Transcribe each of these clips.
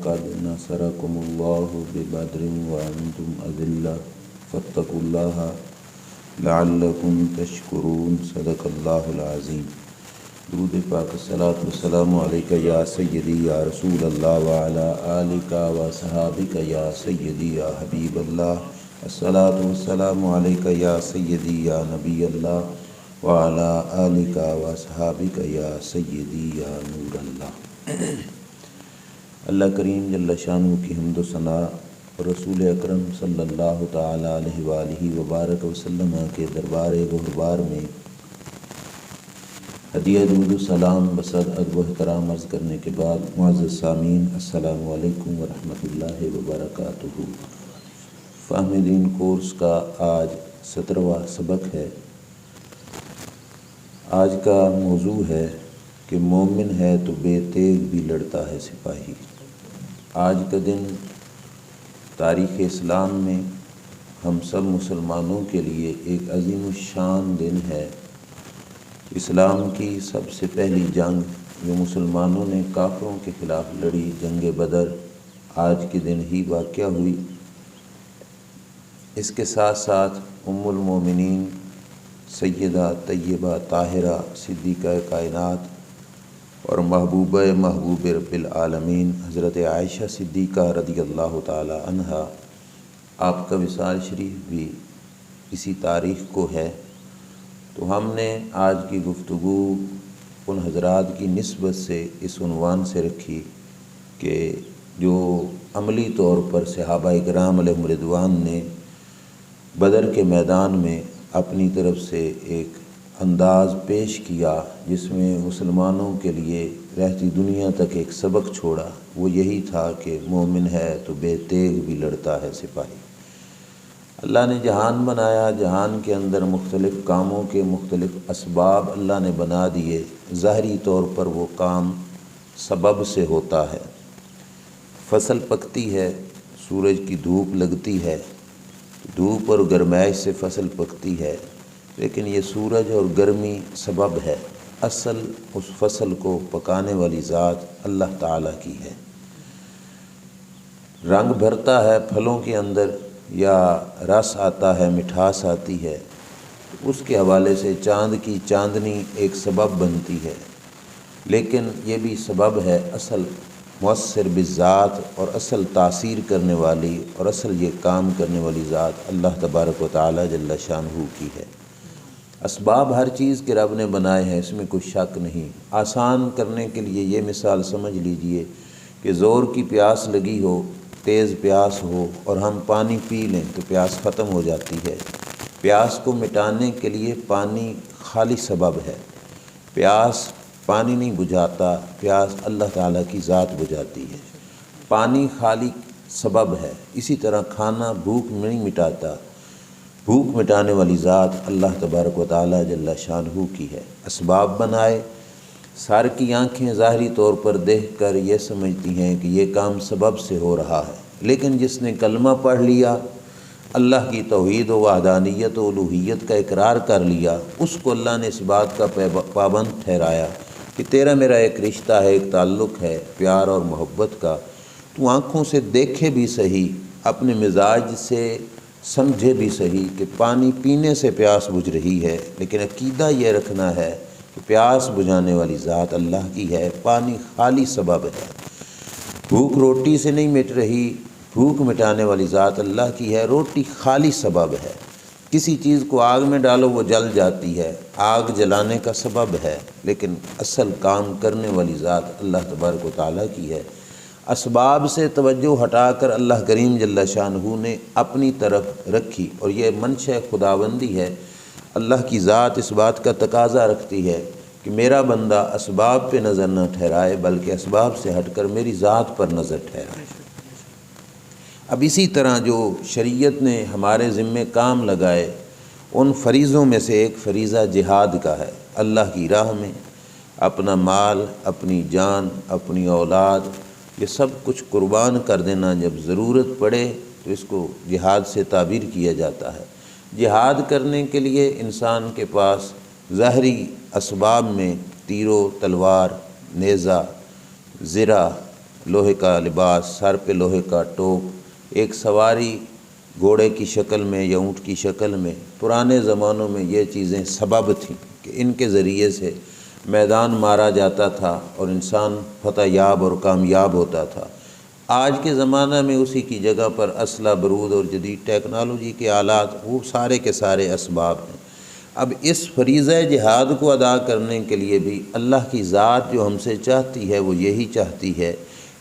قد نصركم الله ببدر وأنتم أذلة فاتقوا الله لعلكم تشکرون صدق اللہ العظیم۔ درود پاک الصلاۃ والسلام علیک یا سیدی یا رسول اللہ وعلی آلک و صحابک یا سیدی یا حبیب اللہ، الصلاۃ والسلام علیک یا سیدی یا نبی اللہ وعلی آلک و صحابک یا سیدی یا نور اللہ۔ اللہ کریم جل شانہ کی حمد و ثنا اور رسول اکرم صلی اللہ تعالی علیہ وآلہ وبارک وسلم کے دربار گہربار میں ہدیہ درود و سلام بصد ادب و احترام عرض کرنے کے بعد معزز سامعین، السلام علیکم ورحمۃ اللہ وبرکاتہ۔ فہم دین کورس کا آج 17واں سبق ہے۔ آج کا موضوع ہے کہ مومن ہے تو بے تیغ بھی لڑتا ہے سپاہی۔ آج کا دن تاریخ اسلام میں ہم سب مسلمانوں کے لیے ایک عظیم الشان دن ہے۔ اسلام کی سب سے پہلی جنگ جو مسلمانوں نے کافروں کے خلاف لڑی، جنگ بدر، آج کے دن ہی واقع ہوئی۔ اس کے ساتھ ساتھ ام المومنین سیدہ طیبہ طاہرہ صدیقہ کائنات اور محبوب رب العالمین حضرت عائشہ صدیقہ رضی اللہ تعالی عنہا، آپ کا وصال شریف بھی اسی تاریخ کو ہے۔ تو ہم نے آج کی گفتگو ان حضرات کی نسبت سے اس عنوان سے رکھی کہ جو عملی طور پر صحابہ کرام علیہم رضوان نے بدر کے میدان میں اپنی طرف سے ایک انداز پیش کیا جس میں مسلمانوں کے لیے رہتی دنیا تک ایک سبق چھوڑا، وہ یہی تھا کہ مومن ہے تو بے تیغ بھی لڑتا ہے سپاہی۔ اللہ نے جہان بنایا، جہان کے اندر مختلف کاموں کے مختلف اسباب اللہ نے بنا دیے۔ ظاہری طور پر وہ کام سبب سے ہوتا ہے، فصل پکتی ہے، سورج کی دھوپ لگتی ہے، دھوپ اور گرمائش سے فصل پکتی ہے، لیکن یہ سورج اور گرمی سبب ہے، اصل اس فصل کو پکانے والی ذات اللہ تعالیٰ کی ہے۔ رنگ بھرتا ہے پھلوں کے اندر یا رس آتا ہے، مٹھاس آتی ہے، اس کے حوالے سے چاند کی چاندنی ایک سبب بنتی ہے، لیکن یہ بھی سبب ہے، اصل مؤثر بالذات اور اصل تاثیر کرنے والی اور اصل یہ کام کرنے والی ذات اللہ تبارک و تعالی جل شانہ کی ہے۔ اسباب ہر چیز کے رب نے بنائے ہیں، اس میں کوئی شک نہیں۔ آسان کرنے کے لیے یہ مثال سمجھ لیجئے کہ زور کی پیاس لگی ہو، تیز پیاس ہو اور ہم پانی پی لیں تو پیاس ختم ہو جاتی ہے۔ پیاس کو مٹانے کے لیے پانی خالی سبب ہے، پیاس پانی نہیں بجھاتا، پیاس اللہ تعالیٰ کی ذات بجھاتی ہے۔ پانی خالی سبب ہے، اسی طرح کھانا بھوک نہیں مٹاتا، بھوک مٹانے والی ذات اللہ تبارک و تعالی جل شانہ کی ہے۔ اسباب بنائے، سر کی آنکھیں ظاہری طور پر دیکھ کر یہ سمجھتی ہیں کہ یہ کام سبب سے ہو رہا ہے، لیکن جس نے کلمہ پڑھ لیا، اللہ کی توحید و وحدانیت و الوہیت کا اقرار کر لیا، اس کو اللہ نے اس بات کا پابند ٹھہرایا کہ تیرا میرا ایک رشتہ ہے، ایک تعلق ہے پیار اور محبت کا، تو آنکھوں سے دیکھے بھی صحیح، اپنے مزاج سے سمجھے بھی صحیح کہ پانی پینے سے پیاس بجھ رہی ہے، لیکن عقیدہ یہ رکھنا ہے کہ پیاس بجھانے والی ذات اللہ کی ہے، پانی خالی سبب ہے۔ بھوک روٹی سے نہیں مٹ رہی، بھوک مٹانے والی ذات اللہ کی ہے، روٹی خالی سبب ہے۔ کسی چیز کو آگ میں ڈالو وہ جل جاتی ہے، آگ جلانے کا سبب ہے، لیکن اصل کام کرنے والی ذات اللہ تبارک و تعالیٰ کی ہے۔ اسباب سے توجہ ہٹا کر اللہ کریم جل شانہ نے اپنی طرف رکھی، اور یہ منشا خداوندی ہے۔ اللہ کی ذات اس بات کا تقاضا رکھتی ہے کہ میرا بندہ اسباب پہ نظر نہ ٹھہرائے بلکہ اسباب سے ہٹ کر میری ذات پر نظر ٹھہرائے۔ اب اسی طرح جو شریعت نے ہمارے ذمے کام لگائے، ان فریضوں میں سے ایک فریضہ جہاد کا ہے۔ اللہ کی راہ میں اپنا مال، اپنی جان، اپنی اولاد، یہ سب کچھ قربان کر دینا، جب ضرورت پڑے تو اس کو جہاد سے تعبیر کیا جاتا ہے۔ جہاد کرنے کے لیے انسان کے پاس ظاہری اسباب میں تیر و تلوار، نیزہ، زرہ لوہے کا لباس، سر پہ لوہے کا ٹوپ، ایک سواری گھوڑے کی شکل میں یا اونٹ کی شکل میں، پرانے زمانوں میں یہ چیزیں سبب تھیں کہ ان کے ذریعے سے میدان مارا جاتا تھا اور انسان فتح یاب اور کامیاب ہوتا تھا۔ آج کے زمانہ میں اسی کی جگہ پر اسلحہ، بارود اور جدید ٹیکنالوجی کے آلات، وہ سارے کے سارے اسباب ہیں۔ اب اس فریضہ جہاد کو ادا کرنے کے لیے بھی اللہ کی ذات جو ہم سے چاہتی ہے وہ یہی چاہتی ہے،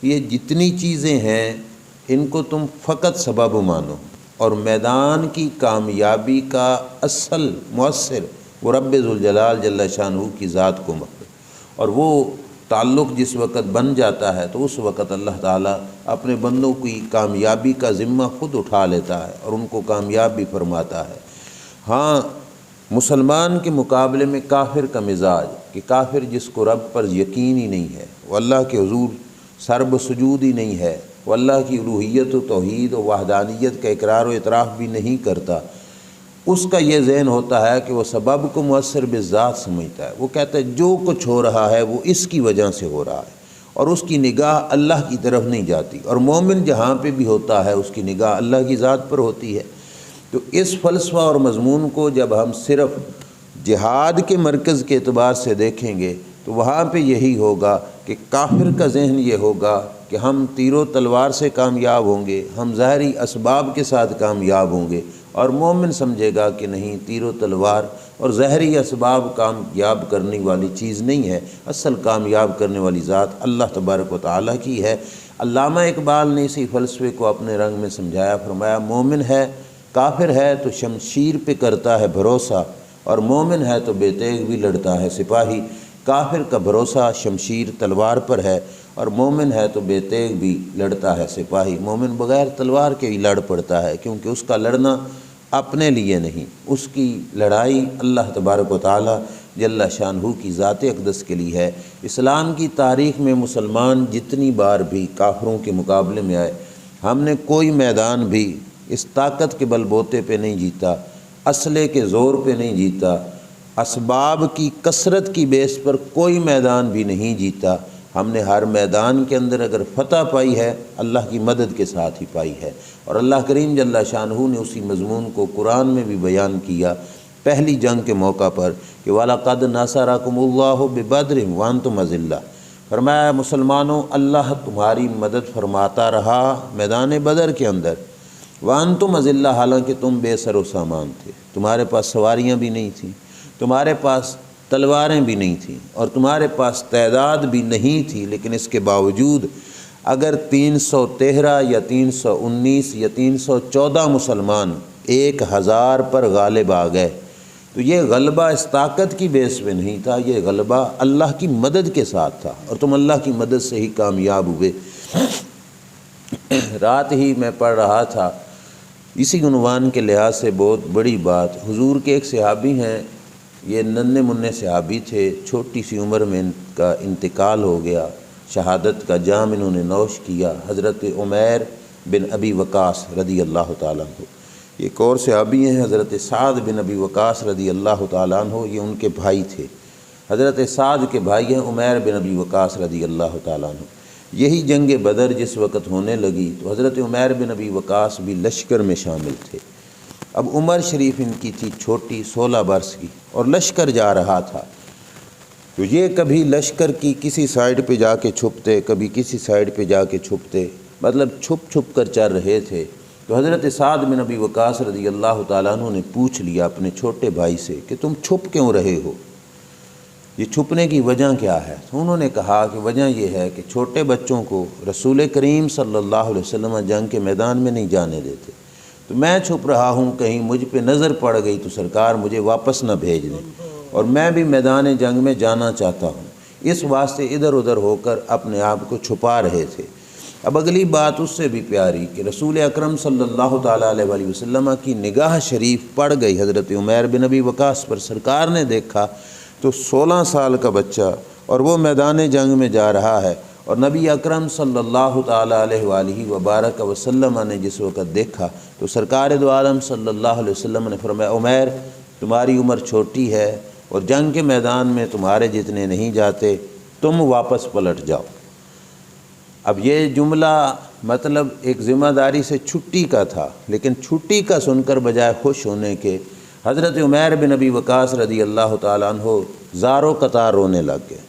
یہ جتنی چیزیں ہیں ان کو تم فقط سبب مانو، اور میدان کی کامیابی کا اصل مؤثر وہ رب ذوالجلال جل شانہ کی ذات کو مانو، اور وہ تعلق جس وقت بن جاتا ہے تو اس وقت اللہ تعالیٰ اپنے بندوں کی کامیابی کا ذمہ خود اٹھا لیتا ہے اور ان کو کامیاب بھی فرماتا ہے۔ ہاں، مسلمان کے مقابلے میں کافر کا مزاج کہ کافر جس کو رب پر یقین ہی نہیں ہے، وہ اللہ کے حضور سرب سجود ہی نہیں ہے، وہ اللہ کی الوہیت و توحید و وحدانیت کا اقرار و اعتراف بھی نہیں کرتا، اس کا یہ ذہن ہوتا ہے کہ وہ سبب کو مؤثر بالذات سمجھتا ہے۔ وہ کہتا ہے جو کچھ ہو رہا ہے وہ اس کی وجہ سے ہو رہا ہے، اور اس کی نگاہ اللہ کی طرف نہیں جاتی، اور مومن جہاں پہ بھی ہوتا ہے اس کی نگاہ اللہ کی ذات پر ہوتی ہے۔ تو اس فلسفہ اور مضمون کو جب ہم صرف جہاد کے مرکز کے اعتبار سے دیکھیں گے تو وہاں پہ یہی ہوگا کہ کافر کا ذہن یہ ہوگا کہ ہم تیر و تلوار سے کامیاب ہوں گے، ہم ظاہری اسباب کے ساتھ کامیاب ہوں گے، اور مومن سمجھے گا کہ نہیں، تیر و تلوار اور ظاہری اسباب کامیاب کرنے والی چیز نہیں ہے، اصل کامیاب کرنے والی ذات اللہ تبارک و تعالیٰ کی ہے۔ علامہ اقبال نے اسی فلسفے کو اپنے رنگ میں سمجھایا، فرمایا مومن ہے، کافر ہے تو شمشیر پہ کرتا ہے بھروسہ، اور مومن ہے تو بے تیغ بھی لڑتا ہے سپاہی۔ کافر کا بھروسہ شمشیر تلوار پر ہے، اور مومن ہے تو بے تیغ بھی لڑتا ہے سپاہی۔ مومن بغیر تلوار کے ہی لڑ پڑتا ہے، کیونکہ اس کا لڑنا اپنے لیے نہیں، اس کی لڑائی اللہ تبارک و تعالی جل شانہ کی ذات اقدس کے لیے ہے۔ اسلام کی تاریخ میں مسلمان جتنی بار بھی کافروں کے مقابلے میں آئے، ہم نے کوئی میدان بھی اس طاقت کے بل بوتے پہ نہیں جیتا، اسلحے کے زور پہ نہیں جیتا، اسباب کی کثرت کی بیس پر کوئی میدان بھی نہیں جیتا۔ ہم نے ہر میدان کے اندر اگر فتح پائی ہے اللہ کی مدد کے ساتھ ہی پائی ہے، اور اللہ کریم جل شانہ نے اسی مضمون کو قرآن میں بھی بیان کیا پہلی جنگ کے موقع پر کہ وَلَقَدْ نَصَرَكُمُ اللَّهُ بِبَدْرٍ وَأَنْتُمْ أَذِلَّةٌ، فرمایا مسلمانوں اللہ تمہاری مدد فرماتا رہا میدان بدر کے اندر، وَأَنْتُمْ أَذِلَّةٌ، حالانکہ تم بے سر و سامان تھے، تمہارے پاس سواریاں بھی نہیں تھیں، تمہارے پاس تلواریں بھی نہیں تھیں، اور تمہارے پاس تعداد بھی نہیں تھی، لیکن اس کے باوجود اگر 313 یا 319 یا 314 مسلمان 1000 پر غالب آ گئے تو یہ غلبہ اس طاقت کی بیس پہ نہیں تھا، یہ غلبہ اللہ کی مدد کے ساتھ تھا، اور تم اللہ کی مدد سے ہی کامیاب ہوئے۔ رات ہی میں پڑھ رہا تھا اسی عنوان کے لحاظ سے بہت بڑی بات، حضور کے ایک صحابی ہیں، یہ ننھے منھے صحابی تھے، چھوٹی سی عمر میں ان کا انتقال ہو گیا، شہادت کا جام انہوں نے نوش کیا، حضرت عمیر بن ابی وقاص رضی اللہ تعالیٰ عنہ۔ ایک اور صحابی ہیں حضرت سعد بن ابی وقاص رضی اللہ تعالیٰ عنہ، یہ ان کے بھائی تھے، حضرت سعد کے بھائی ہیں عمیر بن ابی وقاص رضی اللہ تعالیٰ عنہ۔ یہی جنگ بدر جس وقت ہونے لگی تو حضرت عمیر بن ابی وقاص بھی لشکر میں شامل تھے۔ اب عمر شریف ان کی تھی چھوٹی 16 برس کی، اور لشکر جا رہا تھا تو یہ کبھی لشکر کی کسی سائیڈ پہ جا کے چھپتے، کبھی کسی سائیڈ پہ جا کے چھپتے، مطلب چھپ چھپ کر چل رہے تھے۔ تو حضرت سعد بن ابی وقاص رضی اللہ تعالیٰ عنہ نے پوچھ لیا اپنے چھوٹے بھائی سے کہ تم چھپ کیوں رہے ہو، یہ چھپنے کی وجہ کیا ہے؟ تو انہوں نے کہا کہ وجہ یہ ہے کہ چھوٹے بچوں کو رسول کریم صلی اللہ علیہ وسلم جنگ کے میدان میں نہیں جانے دیتے، تو میں چھپ رہا ہوں، کہیں مجھ پہ نظر پڑ گئی تو سرکار مجھے واپس نہ بھیج دیں، اور میں بھی میدان جنگ میں جانا چاہتا ہوں، اس واسطے ادھر ادھر ہو کر اپنے آپ کو چھپا رہے تھے۔ اب اگلی بات اس سے بھی پیاری کہ رسول اکرم صلی اللہ تعالیٰ علیہ وآلہ وسلم کی نگاہ شریف پڑ گئی حضرت عمیر بن ابی وقاص پر، سرکار نے دیکھا تو 16 سال کا بچہ اور وہ میدان جنگ میں جا رہا ہے، اور نبی اکرم صلی اللہ تعالیٰ علیہ وآلہ وبارک وسلم نے جس وقت دیکھا تو سرکار دو عالم صلی اللہ علیہ وسلم نے فرمایا عمیر تمہاری عمر چھوٹی ہے اور جنگ کے میدان میں تمہارے جتنے نہیں جاتے، تم واپس پلٹ جاؤ۔ اب یہ جملہ مطلب ایک ذمہ داری سے چھٹی کا تھا، لیکن چھٹی کا سن کر بجائے خوش ہونے کے حضرت عمیر بن ابی وقاص رضی اللہ تعالیٰ عنہ زاروں قطار رونے لگ گئے۔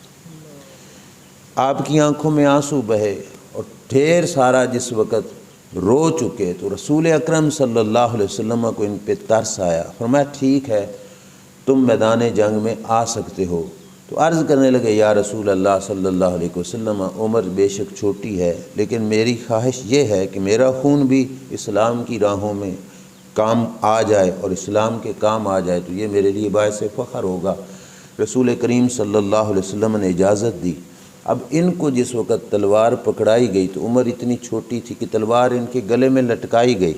آپ کی آنکھوں میں آنسو بہے اور ڈھیر سارا جس وقت رو چکے تو رسول اکرم صلی اللہ علیہ وسلم کو ان پہ ترس آیا۔ فرمایا ٹھیک ہے تم میدان جنگ میں آ سکتے ہو، تو عرض کرنے لگے یا رسول اللہ صلی اللہ علیہ وسلم، عمر بے شک چھوٹی ہے لیکن میری خواہش یہ ہے کہ میرا خون بھی اسلام کی راہوں میں کام آ جائے اور اسلام کے کام آ جائے تو یہ میرے لیے باعث فخر ہوگا۔ رسول کریم صلی اللہ علیہ وسلم نے اجازت دی۔ اب ان کو جس وقت تلوار پکڑائی گئی تو عمر اتنی چھوٹی تھی کہ تلوار ان کے گلے میں لٹکائی گئی۔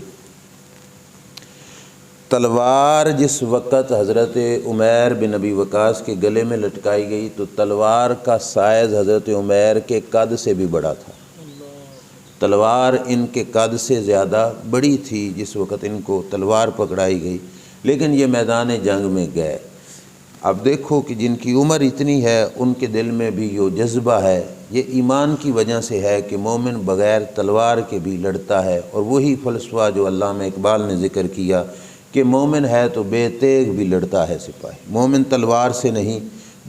تلوار جس وقت حضرت عمیر بن ابی وقاص کے گلے میں لٹکائی گئی تو تلوار کا سائز حضرت عمیر کے قد سے بھی بڑا تھا۔ تلوار ان کے قد سے زیادہ بڑی تھی جس وقت ان کو تلوار پکڑائی گئی، لیکن یہ میدان جنگ میں گئے۔ اب دیکھو کہ جن کی عمر اتنی ہے ان کے دل میں بھی یہ جذبہ ہے، یہ ایمان کی وجہ سے ہے کہ مومن بغیر تلوار کے بھی لڑتا ہے، اور وہی فلسفہ جو علامہ اقبال نے ذکر کیا کہ مومن ہے تو بے تیغ بھی لڑتا ہے سپاہی، مومن تلوار سے نہیں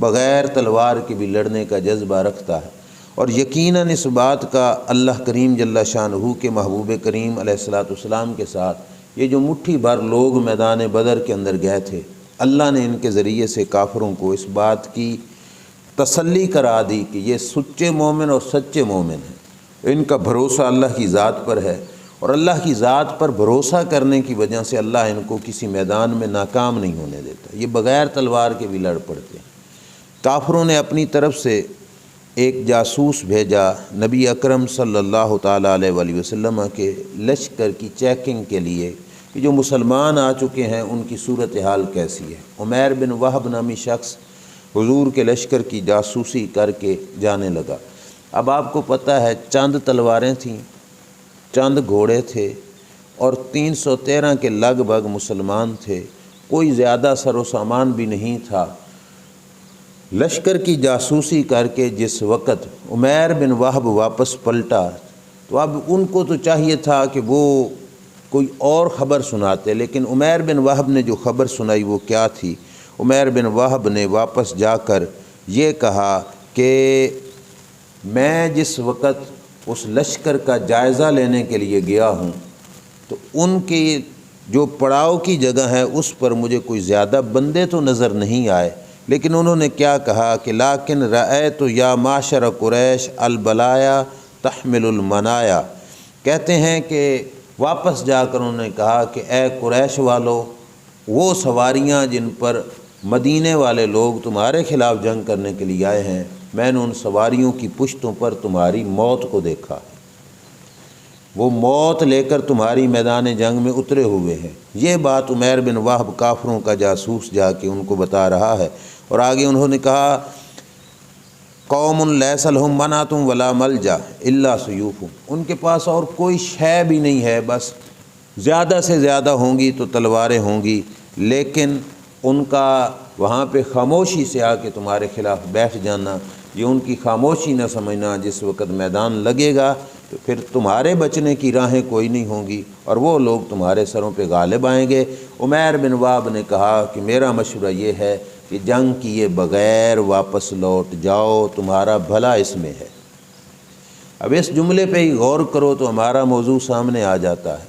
بغیر تلوار کے بھی لڑنے کا جذبہ رکھتا ہے۔ اور یقیناً اس بات کا اللہ کریم جل شانہ کے محبوب کریم علیہ الصلوۃ والسلام کے ساتھ یہ جو مٹھی بھر لوگ میدان بدر کے اندر گئے تھے، اللہ نے ان کے ذریعے سے کافروں کو اس بات کی تسلی کرا دی کہ یہ سچے مومن اور سچے مومن ہیں، ان کا بھروسہ اللہ کی ذات پر ہے، اور اللہ کی ذات پر بھروسہ کرنے کی وجہ سے اللہ ان کو کسی میدان میں ناکام نہیں ہونے دیتا، یہ بغیر تلوار کے بھی لڑ پڑتے ہیں۔ کافروں نے اپنی طرف سے ایک جاسوس بھیجا نبی اکرم صلی اللہ تعالیٰ علیہ وآلہ وسلم کے لشکر کی چیکنگ کے لیے کہ جو مسلمان آ چکے ہیں ان کی صورتحال کیسی ہے۔ عمیر بن وہب نامی شخص حضور کے لشکر کی جاسوسی کر کے جانے لگا۔ اب آپ کو پتہ ہے چند تلواریں تھیں، چند گھوڑے تھے، اور 313 کے لگ بھگ مسلمان تھے، کوئی زیادہ سر و سامان بھی نہیں تھا۔ لشکر کی جاسوسی کر کے جس وقت عمیر بن وہب واپس پلٹا تو اب ان کو تو چاہیے تھا کہ وہ کوئی اور خبر سناتے، لیکن عمیر بن وہب نے جو خبر سنائی وہ کیا تھی؟ عمیر بن وہب نے واپس جا کر یہ کہا کہ میں جس وقت اس لشکر کا جائزہ لینے کے لیے گیا ہوں تو ان کی جو پڑاؤ کی جگہ ہے اس پر مجھے کوئی زیادہ بندے تو نظر نہیں آئے، لیکن انہوں نے کیا کہا کہ لیکن رأیت یا معاشر قریش البلایا تحمل المنایا، کہتے ہیں کہ واپس جا کر انہوں نے کہا کہ اے قریش والو، وہ سواریاں جن پر مدینے والے لوگ تمہارے خلاف جنگ کرنے کے لیے آئے ہیں، میں نے ان سواریوں کی پشتوں پر تمہاری موت کو دیکھا، وہ موت لے کر تمہاری میدان جنگ میں اترے ہوئے ہیں۔ یہ بات عمیر بن وہب کافروں کا جاسوس جا کے ان کو بتا رہا ہے، اور آگے انہوں نے کہا قوم لیس لہم منعۃ ولا ملجا الا سیوفہم، ان کے پاس اور کوئی شے بھی نہیں ہے، بس زیادہ سے زیادہ ہوں گی تو تلواریں ہوں گی، لیکن ان کا وہاں پہ خاموشی سے آ کے تمہارے خلاف بیٹھ جانا، یہ ان کی خاموشی نہ سمجھنا، جس وقت میدان لگے گا تو پھر تمہارے بچنے کی راہیں کوئی نہیں ہوں گی اور وہ لوگ تمہارے سروں پہ غالب آئیں گے۔ عمیر بن وہب نے کہا کہ میرا مشورہ یہ ہے کہ جنگ کیے بغیر واپس لوٹ جاؤ، تمہارا بھلا اس میں ہے۔ اب اس جملے پہ ہی غور کرو تو ہمارا موضوع سامنے آ جاتا ہے۔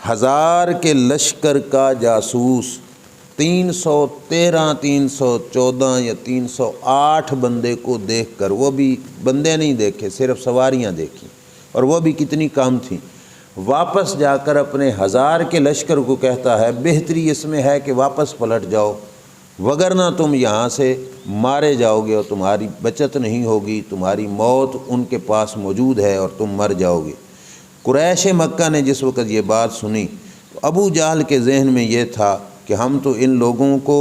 1000 کے لشکر کا جاسوس 313 314 یا 308 بندے کو دیکھ کر، وہ بھی بندے نہیں دیکھے، صرف سواریاں دیکھیں، اور وہ بھی کتنی کم تھیں، واپس جا کر اپنے 1000 کے لشکر کو کہتا ہے بہتری اس میں ہے کہ واپس پلٹ جاؤ، وگرنہ تم یہاں سے مارے جاؤ گے اور تمہاری بچت نہیں ہوگی، تمہاری موت ان کے پاس موجود ہے اور تم مر جاؤ گے۔ قریش مکہ نے جس وقت یہ بات سنی تو ابو جہل کے ذہن میں یہ تھا کہ ہم تو ان لوگوں کو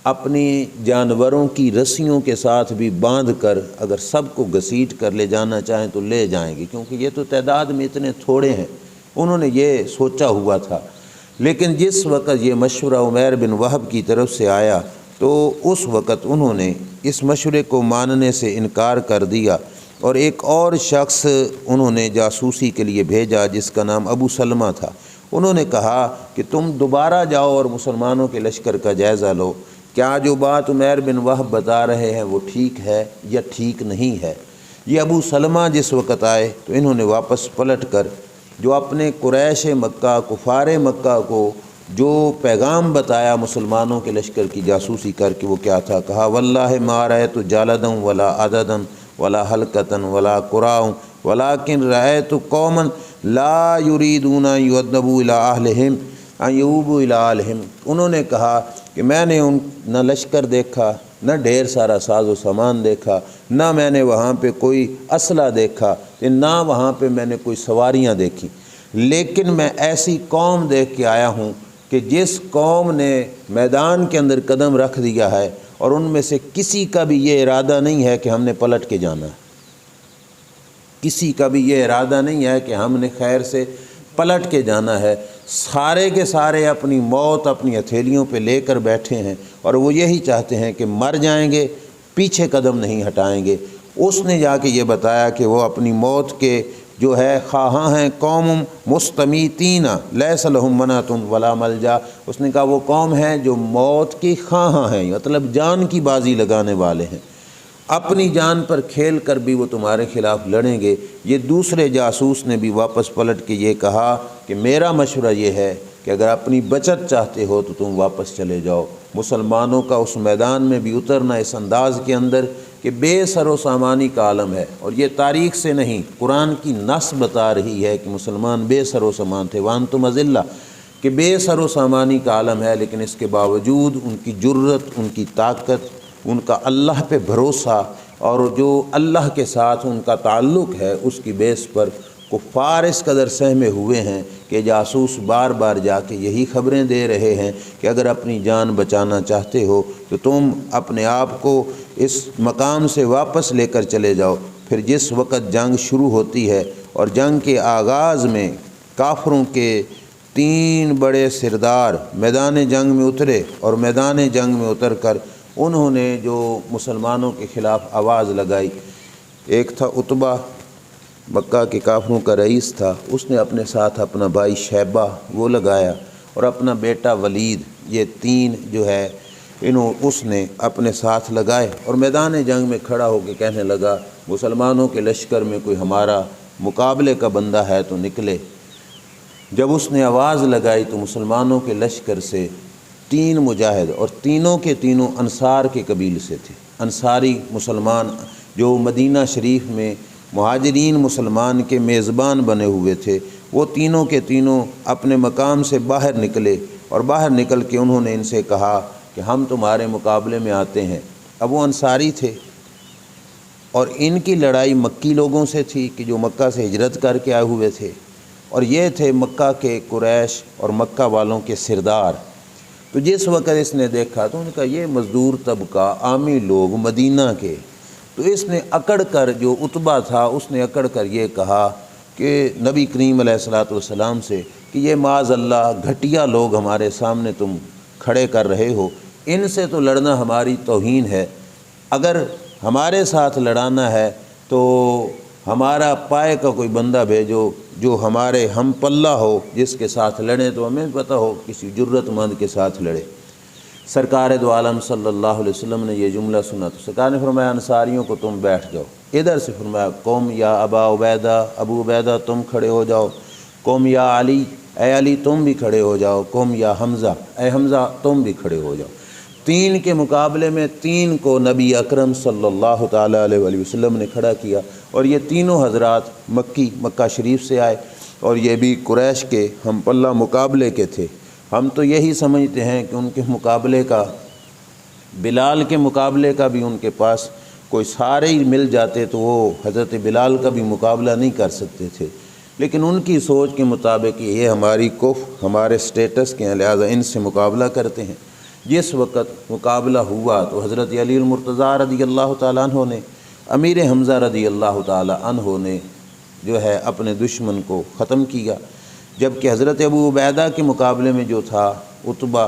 اپنی جانوروں کی رسیوں کے ساتھ بھی باندھ کر اگر سب کو گھسیٹ کر لے جانا چاہیں تو لے جائیں گے، کیونکہ یہ تو تعداد میں اتنے تھوڑے ہیں، انہوں نے یہ سوچا ہوا تھا۔ لیکن جس وقت یہ مشورہ عمیر بن وہب کی طرف سے آیا تو اس وقت انہوں نے اس مشورے کو ماننے سے انکار کر دیا، اور ایک اور شخص انہوں نے جاسوسی کے لیے بھیجا جس کا نام ابو سلمہ تھا۔ انہوں نے کہا کہ تم دوبارہ جاؤ اور مسلمانوں کے لشکر کا جائزہ لو، کیا جو بات عمیر بن وہب بتا رہے ہیں وہ ٹھیک ہے یا ٹھیک نہیں ہے۔ یہ ابو سلمہ جس وقت آئے تو انہوں نے واپس پلٹ کر جو اپنے قریش مکہ کفار مکہ کو جو پیغام بتایا مسلمانوں کے لشکر کی جاسوسی کر کے، وہ کیا تھا؟ کہا واللہ ما رأیت جالدا ولا عددا ولا حلقۃ ولا قراء ولکن رأیت قوما لا یریدون ان یؤدبوا الی اہلہم ان یؤوبوا الی اہلہم۔ انہوں نے کہا کہ میں نے نہ لشکر دیکھا، نہ ڈھیر سارا ساز و سامان دیکھا، نہ میں نے وہاں پہ کوئی اسلحہ دیکھا، نہ وہاں پہ میں نے کوئی سواریاں دیکھی، لیکن میں ایسی قوم دیکھ کے آیا ہوں کہ جس قوم نے میدان کے اندر قدم رکھ دیا ہے اور ان میں سے کسی کا بھی یہ ارادہ نہیں ہے کہ ہم نے پلٹ کے جانا ہے، کسی کا بھی یہ ارادہ نہیں ہے کہ ہم نے خیر سے پلٹ کے جانا ہے، سارے کے سارے اپنی موت اپنی ہتھیلیوں پہ لے کر بیٹھے ہیں اور وہ یہی چاہتے ہیں کہ مر جائیں گے، پیچھے قدم نہیں ہٹائیں گے۔ اس نے جا کے یہ بتایا کہ وہ اپنی موت کے جو ہے خواہاں ہیں، قوم مستمیتین لیس لہم منۃ ولا ملجا۔ اس نے کہا وہ قوم ہے جو موت کی خواہاں ہیں، مطلب جان کی بازی لگانے والے ہیں، اپنی جان پر کھیل کر بھی وہ تمہارے خلاف لڑیں گے۔ یہ دوسرے جاسوس نے بھی واپس پلٹ کے یہ کہا کہ میرا مشورہ یہ ہے کہ اگر اپنی بچت چاہتے ہو تو تم واپس چلے جاؤ۔ مسلمانوں کا اس میدان میں بھی اترنا اس انداز کے اندر کہ بے سر و سامانی کا عالم ہے، اور یہ تاریخ سے نہیں، قرآن کی نص بتا رہی ہے کہ مسلمان بے سر و سامان تھے، وانتم اذلہ، کہ بے سر و سامانی کا عالم ہے، لیکن اس کے باوجود ان کی جرت، ان کی طاقت، ان کا اللہ پہ بھروسہ اور جو اللہ کے ساتھ ان کا تعلق ہے اس کی بیس پر کفار اس قدر سہمے ہوئے ہیں کہ جاسوس بار بار جا کے یہی خبریں دے رہے ہیں کہ اگر اپنی جان بچانا چاہتے ہو تو تم اپنے آپ کو اس مقام سے واپس لے کر چلے جاؤ۔ پھر جس وقت جنگ شروع ہوتی ہے اور جنگ کے آغاز میں کافروں کے 3 بڑے سردار میدان جنگ میں اترے، اور میدان جنگ میں اتر کر انہوں نے جو مسلمانوں کے خلاف آواز لگائی۔ ایک تھا عتبہ، مکہ کے کافروں کا رئیس تھا، اس نے اپنے ساتھ اپنا بھائی شیبہ وہ لگایا، اور اپنا بیٹا ولید، یہ 3 جو ہے اس نے اپنے ساتھ لگائے، اور میدان جنگ میں کھڑا ہو کے کہنے لگا مسلمانوں کے لشکر میں کوئی ہمارا مقابلے کا بندہ ہے تو نکلے۔ جب اس نے آواز لگائی تو مسلمانوں کے لشکر سے 3 مجاہد، اور تینوں کے تینوں انصار کے قبیل سے تھے، انصاری مسلمان جو مدینہ شریف میں مہاجرین مسلمان کے میزبان بنے ہوئے تھے، وہ تینوں کے تینوں اپنے مقام سے باہر نکلے، اور باہر نکل کے انہوں نے ان سے کہا کہ ہم تمہارے مقابلے میں آتے ہیں۔ اب وہ انصاری تھے اور ان کی لڑائی مکی لوگوں سے تھی کہ جو مکہ سے ہجرت کر کے آئے ہوئے تھے، اور یہ تھے مکہ کے قریش اور مکہ والوں کے سردار۔ تو جس وقت اس نے دیکھا تو ان کا یہ مزدور طبقہ عامی لوگ مدینہ کے، تو اس نے اکڑ کر، جو عتبہ تھا اس نے اکڑ کر یہ کہا کہ نبی کریم علیہ الصلوۃ والسلام سے کہ یہ معاذ اللہ گھٹیا لوگ ہمارے سامنے تم کھڑے کر رہے ہو، ان سے تو لڑنا ہماری توہین ہے، اگر ہمارے ساتھ لڑانا ہے تو ہمارا پائے کا کوئی بندہ بھیجو جو ہمارے ہم پلہ ہو، جس کے ساتھ لڑیں تو ہمیں پتہ ہو کسی جرت مند کے ساتھ لڑے۔ سرکار دو عالم صلی اللہ علیہ وسلم نے یہ جملہ سنا تو سرکار نے فرمایا انصاریوں کو تم بیٹھ جاؤ۔ ادھر سے فرمایا قوم یا ابا عبیدہ، ابو عبیدہ تم کھڑے ہو جاؤ، قوم یا علی، اے علی تم بھی کھڑے ہو جاؤ، قوم یا حمزہ، اے حمزہ تم بھی کھڑے ہو جاؤ۔ 3 کے مقابلے میں 3 کو نبی اکرم صلی اللہ تعالیٰ علیہ وآلہ وسلم نے کھڑا کیا، اور یہ تینوں حضرات مکہ شریف سے آئے، اور یہ بھی قریش کے ہم پلہ مقابلے کے تھے۔ ہم تو یہی سمجھتے ہیں کہ ان کے مقابلے کا، بلال کے مقابلے کا بھی ان کے پاس کوئی سارے ہی مل جاتے تو وہ حضرت بلال کا بھی مقابلہ نہیں کر سکتے تھے، لیکن ان کی سوچ کے مطابق یہ ہماری کفر، ہمارے سٹیٹس کے ہیں، لہٰذا ان سے مقابلہ کرتے ہیں۔ جس وقت مقابلہ ہوا تو حضرت علی المرتضیٰ رضی اللہ تعالیٰ عنہ نے، امیر حمزہ رضی اللہ تعالیٰ عنہ نے جو ہے اپنے دشمن کو ختم کیا، جبکہ حضرت ابو عبیدہ کے مقابلے میں جو تھا عتبہ،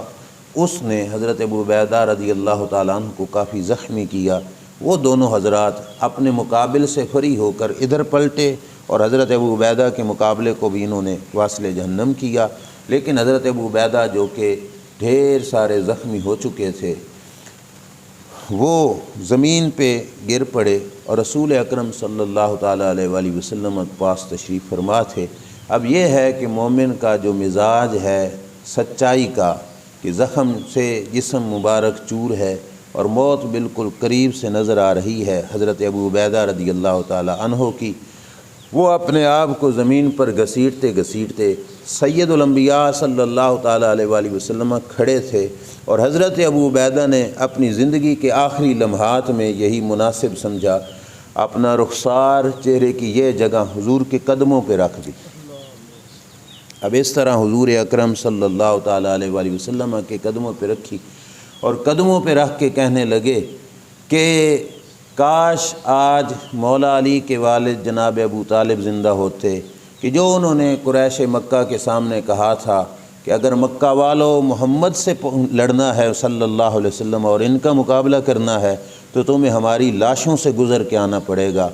اس نے حضرت ابو عبیدہ رضی اللہ تعالیٰ عنہ کو کافی زخمی کیا، وہ دونوں حضرات اپنے مقابل سے فری ہو کر ادھر پلٹے اور حضرت ابو عبیدہ کے مقابلے کو بھی انہوں نے واصل جہنم کیا، لیکن حضرت ابو عبیدہ جو کہ ڈھیر سارے زخمی ہو چکے تھے وہ زمین پہ گر پڑے اور رسول اکرم صلی اللہ تعالیٰ علیہ وآلہ وسلم کے پاس تشریف فرما تھے۔ اب یہ ہے کہ مومن کا جو مزاج ہے سچائی کا، کہ زخم سے جسم مبارک چور ہے اور موت بالکل قریب سے نظر آ رہی ہے حضرت ابو عبیدہ رضی اللہ تعالیٰ عنہ کی، وہ اپنے آپ کو زمین پر گھسیٹتے گھسیٹتے سید الانبیاء صلی اللہ تعالیٰ علیہ وآلہ وسلم کھڑے تھے، اور حضرت ابو عبیدہ نے اپنی زندگی کے آخری لمحات میں یہی مناسب سمجھا، اپنا رخسار چہرے کی یہ جگہ حضور کے قدموں پہ رکھ دی۔ اب اس طرح حضور اکرم صلی اللہ تعالیٰ علیہ وآلہ وسلم کے قدموں پہ رکھی اور قدموں پہ رکھ کے کہنے لگے کہ کاش آج مولا علی کے والد جناب ابو طالب زندہ ہوتے، کہ جو انہوں نے قریش مکہ کے سامنے کہا تھا کہ اگر مکہ والوں محمد سے لڑنا ہے صلی اللہ علیہ وسلم اور ان کا مقابلہ کرنا ہے تو تمہیں ہماری لاشوں سے گزر کے آنا پڑے گا،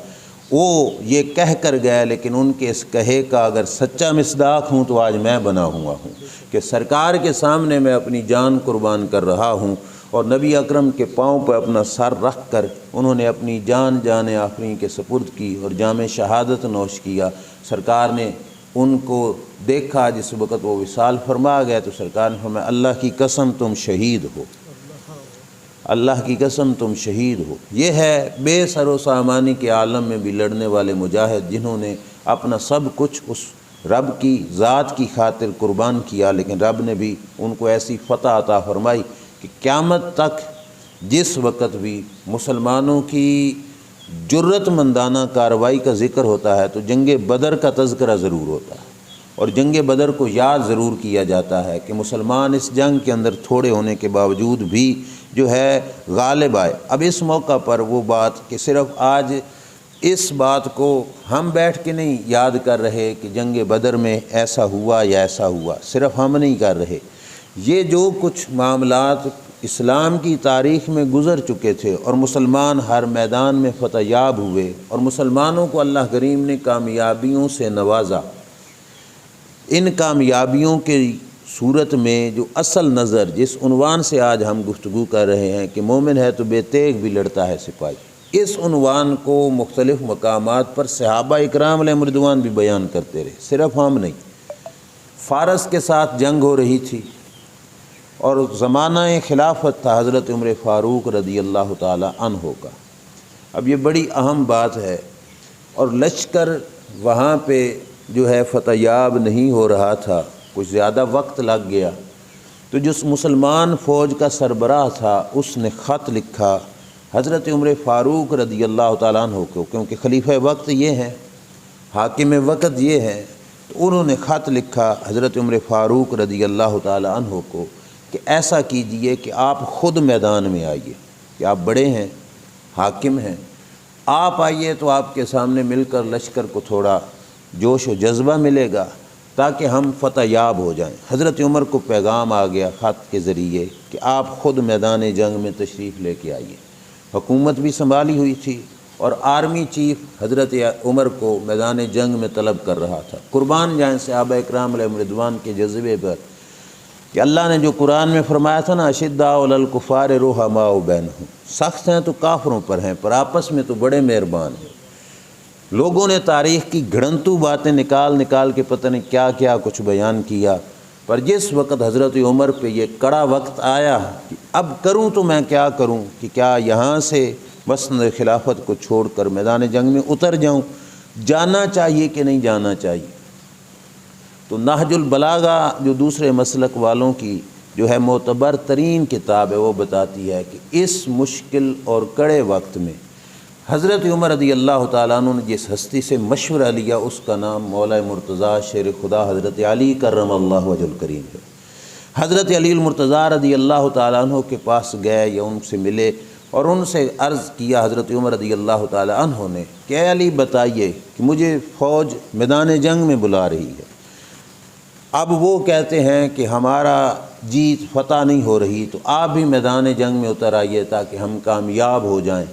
وہ یہ کہہ کر گئے، لیکن ان کے اس کہے کا اگر سچا مصداق ہوں تو آج میں بنا ہوا ہوں کہ سرکار کے سامنے میں اپنی جان قربان کر رہا ہوں، اور نبی اکرم کے پاؤں پر اپنا سر رکھ کر انہوں نے اپنی جان آفرین کے سپرد کی اور جام شہادت نوش کیا۔ سرکار نے ان کو دیکھا جس وقت وہ وصال فرما گئے تو سرکار نے فرمایا اللہ کی قسم تم شہید ہو، اللہ کی قسم تم شہید ہو۔ یہ ہے بے سر و سامانی کے عالم میں بھی لڑنے والے مجاہد جنہوں نے اپنا سب کچھ اس رب کی ذات کی خاطر قربان کیا، لیکن رب نے بھی ان کو ایسی فتح عطا فرمائی کہ قیامت تک جس وقت بھی مسلمانوں کی جرت مندانہ کارروائی کا ذکر ہوتا ہے تو جنگ بدر کا تذکرہ ضرور ہوتا ہے، اور جنگ بدر کو یاد ضرور کیا جاتا ہے کہ مسلمان اس جنگ کے اندر تھوڑے ہونے کے باوجود بھی جو ہے غالب آئے۔ اب اس موقع پر وہ بات کہ صرف آج اس بات کو ہم بیٹھ کے نہیں یاد کر رہے کہ جنگ بدر میں ایسا ہوا یا ایسا ہوا، صرف ہم نہیں کر رہے، یہ جو کچھ معاملات اسلام کی تاریخ میں گزر چکے تھے اور مسلمان ہر میدان میں فتح یاب ہوئے اور مسلمانوں کو اللہ کریم نے کامیابیوں سے نوازا، ان کامیابیوں کی صورت میں جو اصل نظر جس عنوان سے آج ہم گفتگو کر رہے ہیں کہ مومن ہے تو بے تیغ بھی لڑتا ہے سپاہی، اس عنوان کو مختلف مقامات پر صحابہ اکرام علیہم رضوان بھی بیان کرتے رہے، صرف ہم نہیں۔ فارس کے ساتھ جنگ ہو رہی تھی اور زمانہ خلافت تھا حضرت عمر فاروق رضی اللہ تعالی عنہ کا۔ اب یہ بڑی اہم بات ہے، اور لشکر وہاں پہ جو ہے فتح یاب نہیں ہو رہا تھا، کچھ زیادہ وقت لگ گیا، تو جس مسلمان فوج کا سربراہ تھا اس نے خط لکھا حضرت عمر فاروق رضی اللہ تعالیٰ عنہ کو، کیونکہ خلیفہ وقت یہ ہیں، حاکم وقت یہ ہیں، تو انہوں نے خط لکھا حضرت عمر فاروق رضی اللہ تعالیٰ عنہ کو کہ ایسا کیجئے کہ آپ خود میدان میں آئیے، کہ آپ بڑے ہیں، حاکم ہیں، آپ آئیے تو آپ کے سامنے مل کر لشکر کو تھوڑا جوش و جذبہ ملے گا تاکہ ہم فتح یاب ہو جائیں۔ حضرت عمر کو پیغام آ گیا خط کے ذریعے کہ آپ خود میدان جنگ میں تشریف لے کے آئیے۔ حکومت بھی سنبھالی ہوئی تھی اور آرمی چیف حضرت عمر کو میدان جنگ میں طلب کر رہا تھا۔ قربان جائیں صحابہ اکرام علیہم رضوان کے جذبے پر کہ اللہ نے جو قرآن میں فرمایا تھا نا اشداء علی الکفار رحماء بینہم، سخت ہیں تو کافروں پر ہیں پر آپس میں تو بڑے مہربان ہیں۔ لوگوں نے تاریخ کی گھڑنتو باتیں نکال کے پتہ نہیں کیا کیا کچھ بیان کیا، پر جس وقت حضرت عمر پہ یہ کڑا وقت آیا کہ اب کروں تو میں کیا کروں، کہ کیا یہاں سے مسند خلافت کو چھوڑ کر میدان جنگ میں اتر جاؤں، جانا چاہیے کہ نہیں جانا چاہیے، تو نہج البلاغہ جو دوسرے مسلک والوں کی جو ہے معتبر ترین کتاب ہے وہ بتاتی ہے کہ اس مشکل اور کڑے وقت میں حضرت عمر رضی اللہ تعالیٰ عنہ نے جس ہستی سے مشورہ لیا اس کا نام مولا مرتضیٰ شیر خدا حضرت علی کرم اللہ وجہ الکریم ہے۔ حضرت علی المرتضیٰ رضی اللہ تعالیٰ عنہ کے پاس گئے یا ان سے ملے اور ان سے عرض کیا حضرت عمر رضی اللہ تعالیٰ عنہ نے کہ اے علی بتائیے کہ مجھے فوج میدان جنگ میں بلا رہی ہے، اب وہ کہتے ہیں کہ ہمارا جیت فتح نہیں ہو رہی، تو آپ بھی میدان جنگ میں اتر آئیے تاکہ ہم کامیاب ہو جائیں۔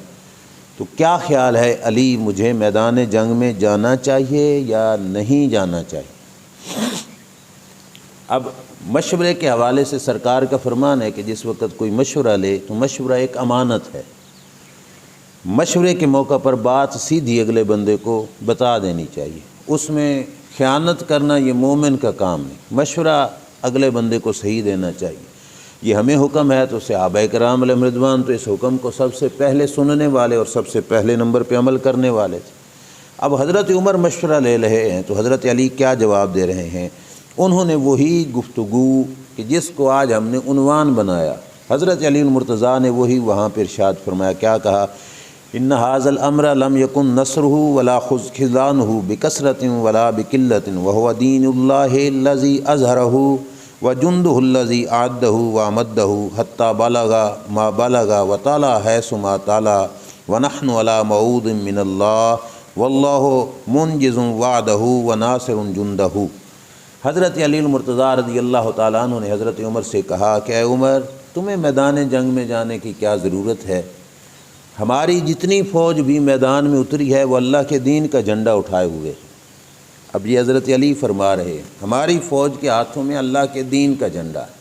تو کیا خیال ہے علی، مجھے میدان جنگ میں جانا چاہیے یا نہیں جانا چاہیے؟ اب مشورے کے حوالے سے سرکار کا فرمان ہے کہ جس وقت کوئی مشورہ لے تو مشورہ ایک امانت ہے، مشورے کے موقع پر بات سیدھی اگلے بندے کو بتا دینی چاہیے، اس میں خیانت کرنا یہ مومن کا کام نہیں، مشورہ اگلے بندے کو صحیح دینا چاہیے۔ یہ ہمیں حکم ہے تو صحابہ کرام علیہم رضوان تو اس حکم کو سب سے پہلے سننے والے اور سب سے پہلے نمبر پہ عمل کرنے والے تھے۔ اب حضرت عمر مشورہ لے رہے ہیں تو حضرت علی کیا جواب دے رہے ہیں؟ انہوں نے وہی گفتگو کہ جس کو آج ہم نے عنوان بنایا، حضرت علی المرتضیٰ نے وہی وہاں پہ ارشاد فرمایا، کیا کہا؟ ان ھذا الامر لم یکن نصرہ ولا خذلانہ بکثرۃ ولا بقلۃ وہو دین اللہ الذی اظہرہ وجندہ الذی اعدہ وامدہ حتی بلغ ما بلغ وطال حیث ما طال ونحن علی موعود من اللہ واللہ منجز وعدہ وناصر جندہ۔ حضرت علی المرتضیٰ رضی اللہ تعالیٰ عنہ نے حضرت عمر سے کہا کہ اے عمر، تمہیں میدان جنگ میں جانے کی کیا ضرورت ہے؟ ہماری جتنی فوج بھی میدان میں اتری ہے وہ اللہ کے دین کا جھنڈا اٹھائے ہوئے ہے۔ اب یہ حضرت علی فرما رہے ہیں ہماری فوج کے ہاتھوں میں اللہ کے دین کا جھنڈا ہے،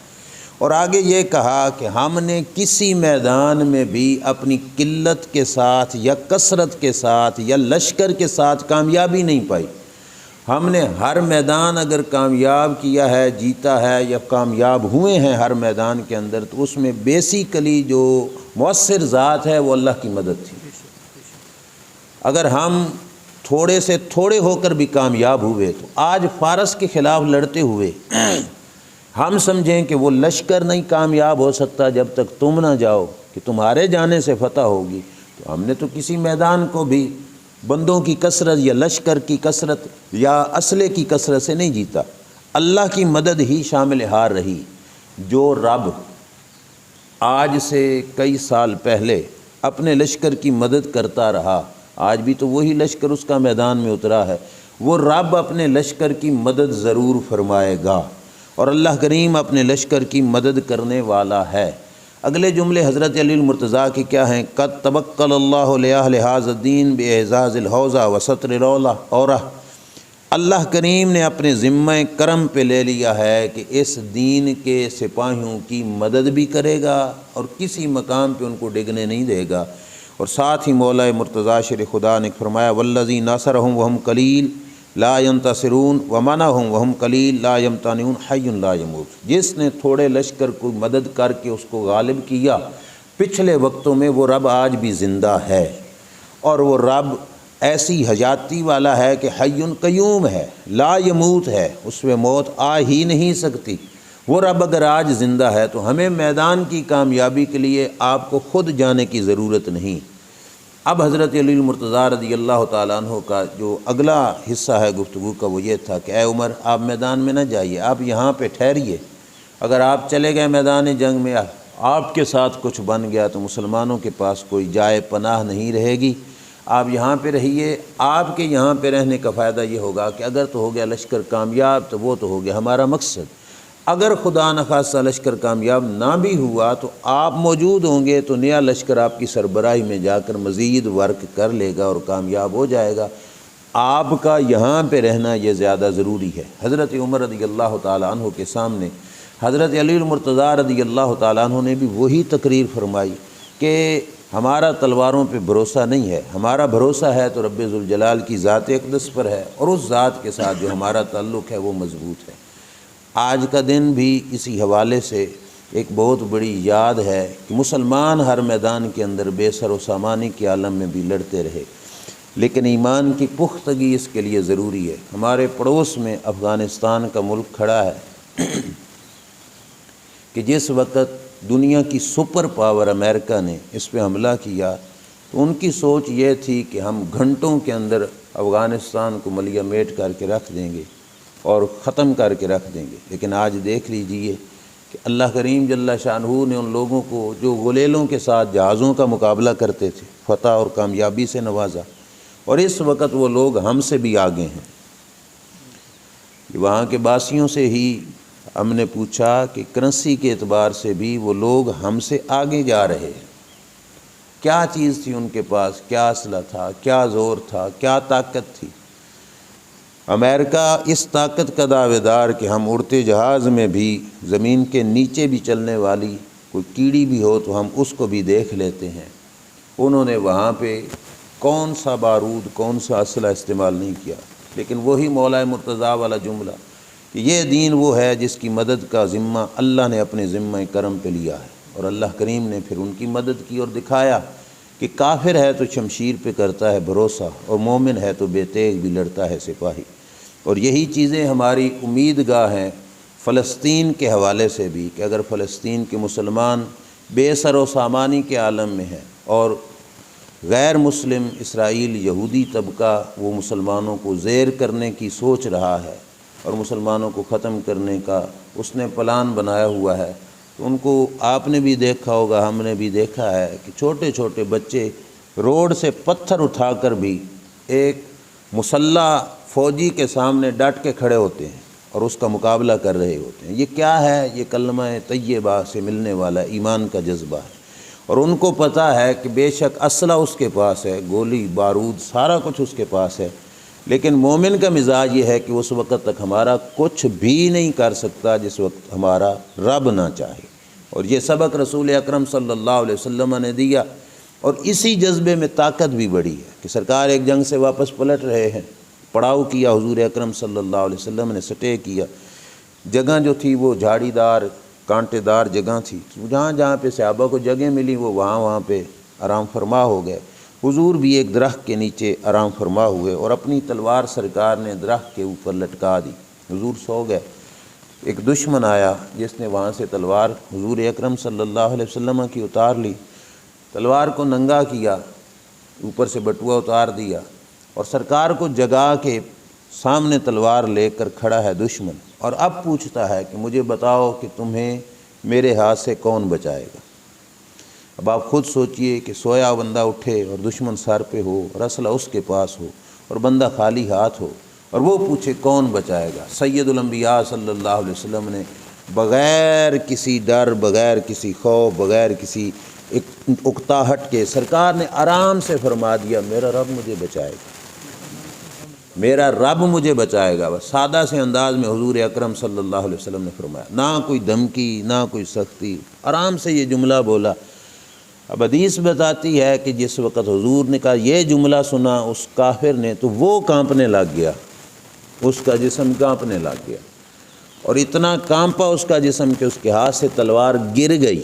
اور آگے یہ کہا کہ ہم نے کسی میدان میں بھی اپنی قلت کے ساتھ یا کثرت کے ساتھ یا لشکر کے ساتھ کامیابی نہیں پائی۔ ہم نے ہر میدان اگر کامیاب کیا ہے، جیتا ہے یا کامیاب ہوئے ہیں ہر میدان کے اندر، تو اس میں بیسیکلی جو مؤثر ذات ہے وہ اللہ کی مدد تھی۔ اگر ہم تھوڑے سے تھوڑے ہو کر بھی کامیاب ہوئے تو آج فارس کے خلاف لڑتے ہوئے ہم سمجھیں کہ وہ لشکر نہیں کامیاب ہو سکتا جب تک تم نہ جاؤ کہ تمہارے جانے سے فتح ہوگی، تو ہم نے تو کسی میدان کو بھی بندوں کی کثرت یا لشکر کی کثرت یا اسلحے کی کثرت سے نہیں جیتا، اللہ کی مدد ہی شامل ہار رہی۔ جو رب آج سے کئی سال پہلے اپنے لشکر کی مدد کرتا رہا، آج بھی تو وہی لشکر اس کا میدان میں اترا ہے، وہ رب اپنے لشکر کی مدد ضرور فرمائے گا، اور اللہ کریم اپنے لشکر کی مدد کرنے والا ہے۔ اگلے جملے حضرت علی المرتضیٰ کے کیا ہیں؟ قد توکل اللہ لأہل ھذا الدین باعزاز الحوضہ وستر العورہ، اللہ کریم نے اپنے ذمہ کرم پہ لے لیا ہے کہ اس دین کے سپاہیوں کی مدد بھی کرے گا اور کسی مقام پہ ان کو ڈگنے نہیں دے گا۔ اور ساتھ ہی مولا مرتضیٰ شیر خدا نے فرمایا والذی ناصرہم وہم قلیل لا ینتصرون ومنعہم وہم قلیل لا یمتنعون حی لا یموت، جس نے تھوڑے لشکر کو مدد کر کے اس کو غالب کیا پچھلے وقتوں میں، وہ رب آج بھی زندہ ہے، اور وہ رب ایسی حیاتی والا ہے کہ حی قیوم ہے، لا یموت ہے، اس میں موت آ ہی نہیں سکتی۔ وہ رب اگر آج زندہ ہے تو ہمیں میدان کی کامیابی کے لیے آپ کو خود جانے کی ضرورت نہیں۔ اب حضرت علی المرتضیٰ رضی اللہ تعالیٰ عنہ کا جو اگلا حصہ ہے گفتگو کا وہ یہ تھا کہ اے عمر، آپ میدان میں نہ جائیے، آپ یہاں پہ ٹھہریے، اگر آپ چلے گئے میدان جنگ میں، آپ کے ساتھ کچھ بن گیا تو مسلمانوں کے پاس کوئی جائے پناہ نہیں رہے گی، آپ یہاں پہ رہیے۔ آپ کے یہاں پہ رہنے کا فائدہ یہ ہوگا کہ اگر تو ہو گیا لشکر کامیاب تو وہ تو ہو گیا ہمارا مقصد، اگر خدا نخواستہ لشکر کامیاب نہ بھی ہوا تو آپ موجود ہوں گے تو نیا لشکر آپ کی سربراہی میں جا کر مزید ورک کر لے گا اور کامیاب ہو جائے گا۔ آپ کا یہاں پہ رہنا یہ زیادہ ضروری ہے۔ حضرت عمر رضی اللہ تعالیٰ عنہ کے سامنے حضرت علی المرتضیٰ رضی اللہ تعالیٰ عنہ نے بھی وہی تقریر فرمائی کہ ہمارا تلواروں پہ بھروسہ نہیں ہے، ہمارا بھروسہ ہے تو رب ذوالجلال کی ذات اقدس پر ہے، اور اس ذات کے ساتھ جو ہمارا تعلق ہے وہ مضبوط ہے۔ آج کا دن بھی اسی حوالے سے ایک بہت بڑی یاد ہے کہ مسلمان ہر میدان کے اندر بے سر و سامانی کے عالم میں بھی لڑتے رہے، لیکن ایمان کی پختگی اس کے لیے ضروری ہے۔ ہمارے پڑوس میں افغانستان کا ملک کھڑا ہے کہ جس وقت دنیا کی سپر پاور امریکہ نے اس پہ حملہ کیا تو ان کی سوچ یہ تھی کہ ہم گھنٹوں کے اندر افغانستان کو ملیہ میٹ کر کے رکھ دیں گے اور ختم کر کے رکھ دیں گے، لیکن آج دیکھ لیجئے کہ اللہ کریم جل شانہ نے ان لوگوں کو جو غلیلوں کے ساتھ جہازوں کا مقابلہ کرتے تھے فتح اور کامیابی سے نوازا، اور اس وقت وہ لوگ ہم سے بھی آگے ہیں۔ وہاں کے باسیوں سے ہی ہم نے پوچھا کہ کرنسی کے اعتبار سے بھی وہ لوگ ہم سے آگے جا رہے ہیں، کیا چیز تھی ان کے پاس، کیا اسلحہ تھا، کیا زور تھا، کیا طاقت تھی۔ امریکہ اس طاقت کا دعوے دار کہ ہم اڑتے جہاز میں بھی زمین کے نیچے بھی چلنے والی کوئی کیڑی بھی ہو تو ہم اس کو بھی دیکھ لیتے ہیں۔ انہوں نے وہاں پہ کون سا بارود، کون سا اسلحہ استعمال نہیں کیا، لیکن وہی مولا مرتضیٰ والا جملہ کہ یہ دین وہ ہے جس کی مدد کا ذمہ اللہ نے اپنے ذمہ کرم پہ لیا ہے، اور اللہ کریم نے پھر ان کی مدد کی اور دکھایا کہ کافر ہے تو شمشیر پہ کرتا ہے بھروسہ، اور مومن ہے تو بے تیغ بھی لڑتا ہے سپاہی۔ اور یہی چیزیں ہماری امیدگاہ ہیں فلسطین کے حوالے سے بھی، کہ اگر فلسطین کے مسلمان بے سر و سامانی کے عالم میں ہیں اور غیر مسلم اسرائیل یہودی طبقہ وہ مسلمانوں کو زیر کرنے کی سوچ رہا ہے اور مسلمانوں کو ختم کرنے کا اس نے پلان بنایا ہوا ہے، تو ان کو آپ نے بھی دیکھا ہوگا، ہم نے بھی دیکھا ہے کہ چھوٹے چھوٹے بچے روڈ سے پتھر اٹھا کر بھی ایک مسلح فوجی کے سامنے ڈٹ کے کھڑے ہوتے ہیں اور اس کا مقابلہ کر رہے ہوتے ہیں۔ یہ کیا ہے؟ یہ کلمہ طیبہ سے ملنے والا ایمان کا جذبہ ہے، اور ان کو پتہ ہے کہ بے شک اسلحہ اس کے پاس ہے، گولی بارود سارا کچھ اس کے پاس ہے، لیکن مومن کا مزاج یہ ہے کہ اس وقت تک ہمارا کچھ بھی نہیں کر سکتا جس وقت ہمارا رب نہ چاہے۔ اور یہ سبق رسول اکرم صلی اللہ علیہ وسلم نے دیا، اور اسی جذبے میں طاقت بھی بڑی ہے کہ سرکار ایک جنگ سے واپس پلٹ رہے ہیں، پڑاؤ کیا حضور اکرم صلی اللہ علیہ وسلم نے، سٹے کیا، جگہ جو تھی وہ جھاڑی دار کانٹے دار جگہ تھی، جہاں جہاں پہ صحابہ کو جگہ ملی وہ وہاں پہ آرام فرما ہو گئے۔ حضور بھی ایک درخت کے نیچے آرام فرما ہوئے اور اپنی تلوار سرکار نے درخت کے اوپر لٹکا دی، حضور سو گئے۔ ایک دشمن آیا جس نے وہاں سے تلوار حضور اکرم صلی اللہ علیہ وسلم کی اتار لی، تلوار کو ننگا کیا، اوپر سے بٹوا اتار دیا، اور سرکار کو جگا کے سامنے تلوار لے کر کھڑا ہے دشمن، اور اب پوچھتا ہے کہ مجھے بتاؤ کہ تمہیں میرے ہاتھ سے کون بچائے گا۔ اب آپ خود سوچئے کہ سویا بندہ اٹھے اور دشمن سر پہ ہو اور اسلحہ اس کے پاس ہو اور بندہ خالی ہاتھ ہو، اور وہ پوچھے کون بچائے گا۔ سید الانبیاء صلی اللہ علیہ وسلم نے بغیر کسی ڈر، بغیر کسی خوف، بغیر کسی اکتاہٹ کے سرکار نے آرام سے فرما دیا میرا رب مجھے بچائے گا، میرا رب مجھے بچائے گا۔ بس سادہ سے انداز میں حضور اکرم صلی اللہ علیہ وسلم نے فرمایا، نہ کوئی دھمکی، نہ کوئی سختی، آرام سے یہ جملہ بولا۔ اب حدیث بتاتی ہے کہ جس وقت حضور نے کہا یہ جملہ سنا اس کافر نے تو وہ کانپنے لگ گیا، اس کا جسم کانپنے لگ گیا، اور اتنا کانپا اس کا جسم کہ اس کے ہاتھ سے تلوار گر گئی۔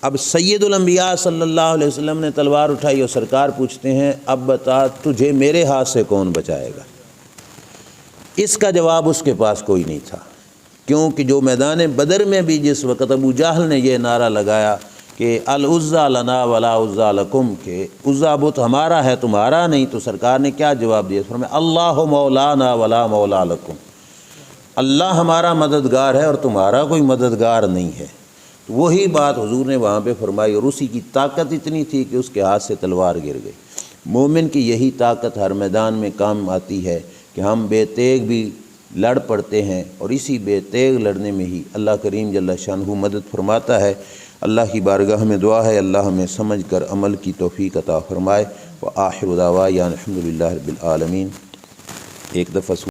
اب سید الانبیاء صلی اللہ علیہ وسلم نے تلوار اٹھائی اور سرکار پوچھتے ہیں اب بتا تجھے میرے ہاتھ سے کون بچائے گا؟ اس کا جواب اس کے پاس کوئی نہیں تھا، کیونکہ جو میدان بدر میں بھی جس وقت ابو جہل نے یہ نعرہ لگایا کہ العزیٰ لنا ولا عزیٰ لکم، کہ عزیٰ بت ہمارا ہے تمہارا نہیں، تو سرکار نے کیا جواب دیا؟ فرمایا اللہ مولانا ولا مولا لکم، اللہ ہمارا مددگار ہے اور تمہارا کوئی مددگار نہیں ہے۔ تو وہی بات حضور نے وہاں پہ فرمائی، اور اسی کی طاقت اتنی تھی کہ اس کے ہاتھ سے تلوار گر گئی۔ مومن کی یہی طاقت ہر میدان میں کام آتی ہے کہ ہم بے تیغ بھی لڑ پڑتے ہیں، اور اسی بے تیغ لڑنے میں ہی اللہ کریم جل شانہ مدد فرماتا ہے۔ اللہ کی بارگاہ میں دعا ہے اللہ ہمیں سمجھ کر عمل کی توفیق عطا فرمائے۔ وآخر دعوانا الحمد للہ رب العالمین۔ ایک دفعہ